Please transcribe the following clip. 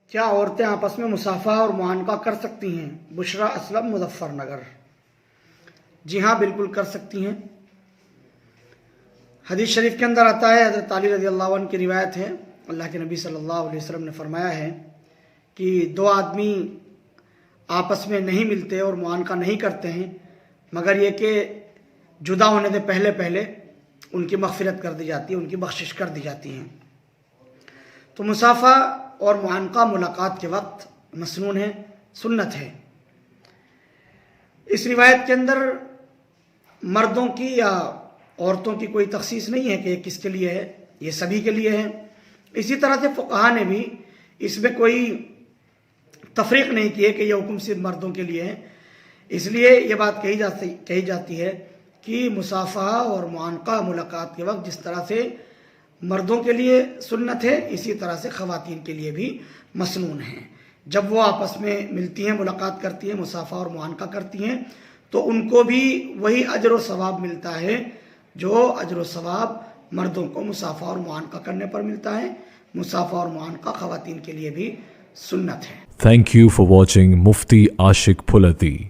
کیا عورتیں آپس میں مصافحہ اور معانقہ کر سکتی ہیں؟ بشرا اسلم، مظفر نگر۔ جی ہاں، بالکل کر سکتی ہیں۔ حدیث شریف کے اندر آتا ہے، حضرت علی رضی اللہ عنہ کی روایت ہے، اللہ کے نبی صلی اللہ علیہ وسلم نے فرمایا ہے کہ دو آدمی آپس میں نہیں ملتے اور معانقہ نہیں کرتے ہیں مگر یہ کہ جدا ہونے سے پہلے پہلے ان کی مغفرت کر دی جاتی ہے، ان کی بخشش کر دی جاتی ہے۔ تو مصافحہ اور معانقہ ملاقات کے وقت مسنون ہے، سنت ہے۔ اس روایت کے اندر مردوں کی یا عورتوں کی کوئی تخصیص نہیں ہے کہ یہ کس کے لیے ہے، یہ سبھی کے لیے ہے۔ اسی طرح سے فقہا نے بھی اس میں کوئی تفریق نہیں کی ہے کہ یہ حکم صرف مردوں کے لیے ہے۔ اس لیے یہ بات کہی جاتی ہے کہ مصافحہ اور معانقہ ملاقات کے وقت جس طرح سے مردوں کے لیے سنت ہے، اسی طرح سے خواتین کے لیے بھی مسنون ہے۔ جب وہ آپس میں ملتی ہیں، ملاقات کرتی ہیں، مصافحہ اور معانقہ کرتی ہیں تو ان کو بھی وہی اجر و ثواب ملتا ہے جو اجر و ثواب مردوں کو مصافحہ اور معانقہ کرنے پر ملتا ہے۔ مصافحہ اور معانقہ خواتین کے لیے بھی سنت ہے۔ Thank you for watching Mufti Ashik Phulati.